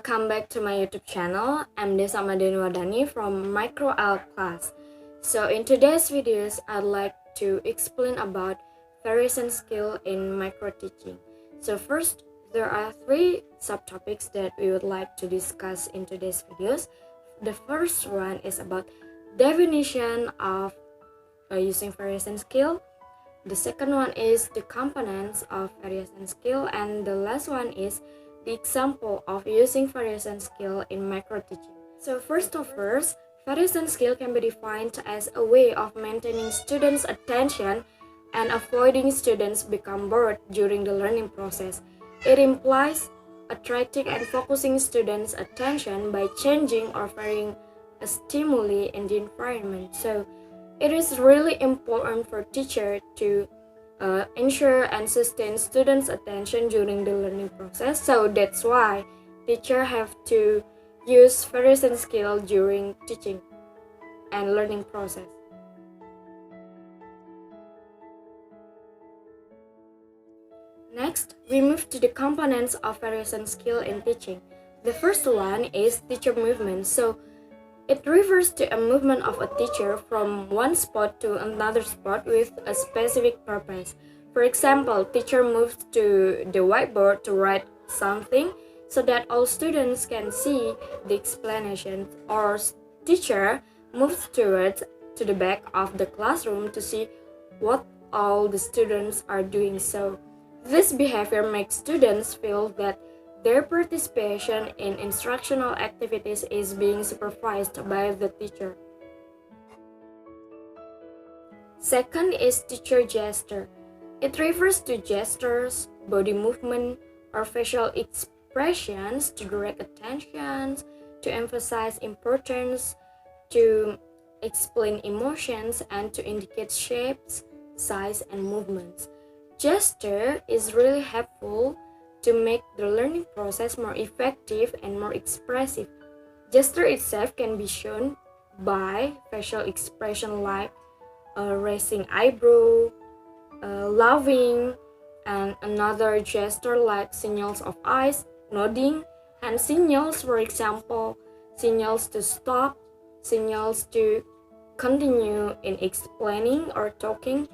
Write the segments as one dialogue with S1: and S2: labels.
S1: welcome back to my YouTube channel. I'm Desa Madeni Wardani from MicroL class. So in today's videos, I'd like to explain about variation skill in micro teaching. So first, there are three subtopics that we would like to discuss in today's videos. The first one is about definition of using variation skill. The second one is the components of variation skill, and the last one is the example of using variation skill in micro teaching. So first, variation skill can be defined as a way of maintaining students' attention and avoiding students become bored during the learning process. It implies attracting and focusing students' attention by changing or varying a stimuli in the environment. So it is really important for teacher to ensure and sustain students' attention during the learning process. So that's why teachers have to use variation skill during teaching and learning process. Next, we move to the components of variation skill in teaching. The first one is teacher movement. So it refers to a movement of a teacher from one spot to another spot with a specific purpose. For example, teacher moves to the whiteboard to write something so that all students can see the explanation, or teacher moves to the back of the classroom to see what all the students are doing. So this behavior makes students feel that their participation in instructional activities is being supervised by the teacher. Second is teacher gesture. It refers to gestures, body movement, or facial expressions to direct attention, to emphasize importance, to explain emotions, and to indicate shapes, size, and movements. Gesture is really helpful to make the learning process more effective and more expressive. Gesture itself can be shown by facial expression like raising eyebrow, laughing, and another gesture like signals of eyes, nodding, hand signals, for example, signals to stop, signals to continue in explaining or talking,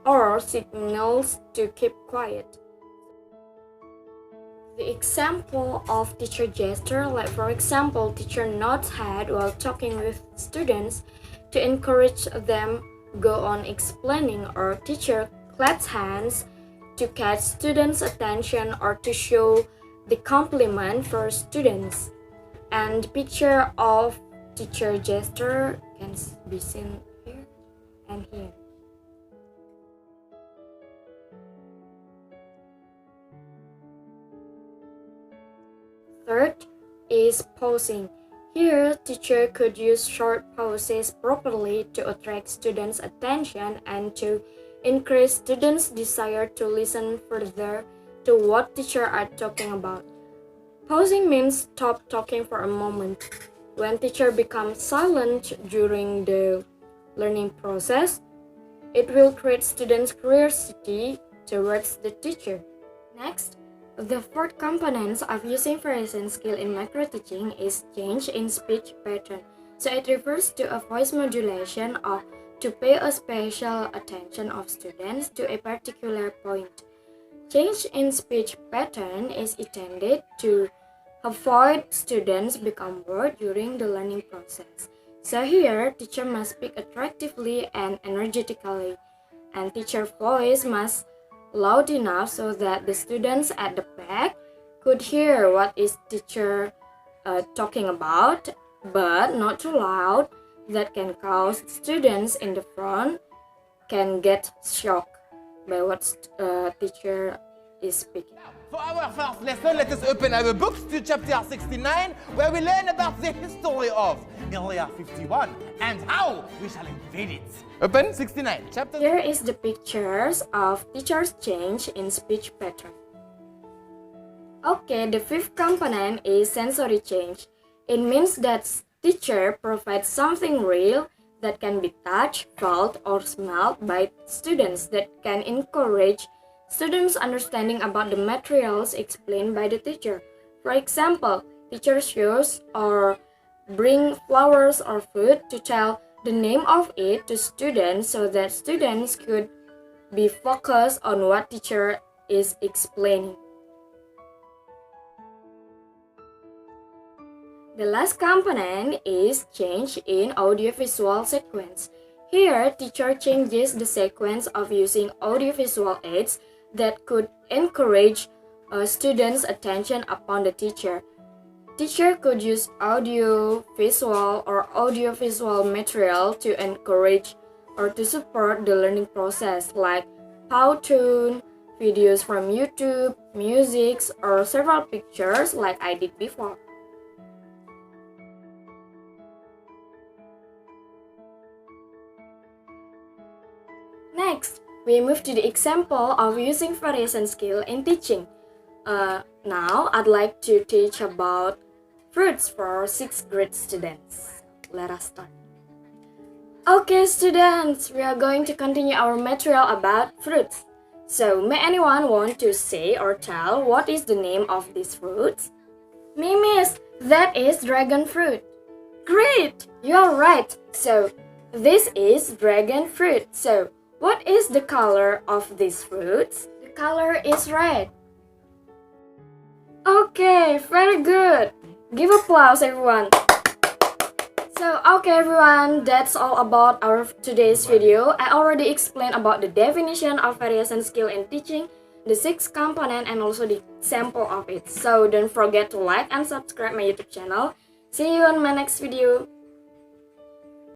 S1: or signals to keep quiet. The example of teacher gesture, like for example, teacher nods head while talking with students to encourage them go on explaining, or teacher claps hands to catch students' attention or to show the compliment for students. And picture of teacher gesture can be seen here and here. Third is pausing. Here, teacher could use short pauses properly to attract students' attention and to increase students' desire to listen further to what teacher are talking about. Pausing means stop talking for a moment. When teacher becomes silent during the learning process, it will create students' curiosity towards the teacher. Next, the fourth component of using variation skill in micro teaching is change in speech pattern. So it refers to a voice modulation or to pay a special attention of students to a particular point. Change in speech pattern is intended to avoid students become bored during the learning process. So here, teacher must speak attractively and energetically, and teacher voice must loud enough so that the students at the back could hear what is teacher talking about, but not too loud that can cause students in the front can get shocked by what teacher is speaking.
S2: For our first lesson, let us open our books to chapter 69, where we learn about the history of Area 51 and how we shall invade it. Open 69, chapter.
S1: Here is the pictures of teacher's change in speech pattern. Okay, the fifth component is sensory change. It means that teacher provides something real that can be touched, felt, or smelled by students that can encourage students' understanding about the materials explained by the teacher. For example, teachers use or bring flowers or fruit to tell the name of it to students so that students could be focused on what teacher is explaining. The last component is change in audiovisual sequence. Here, teacher changes the sequence of using audiovisual aids that could encourage students' attention upon the teacher. Teacher could use audio-visual or audiovisual material to encourage or to support the learning process like Powtoon, videos from YouTube, music, or several pictures like I did before. Next, we move to the example of using variation skill in teaching. Now, I'd like to teach about fruits for 6th grade students. Let us start. Okay, students, we are going to continue our material about fruits. So, may anyone want to say or tell what is the name of these fruits? Me, miss, that is dragon fruit. Great, you're right. So, this is dragon fruit. So, what is the color of these fruits? The color is red. Okay, very good. Give applause, everyone. So, okay, everyone, that's all about our today's video. I already explained about the definition of variation skill in teaching, the 6 component, and also the example of it. So, don't forget to like and subscribe my YouTube channel. See you on my next video.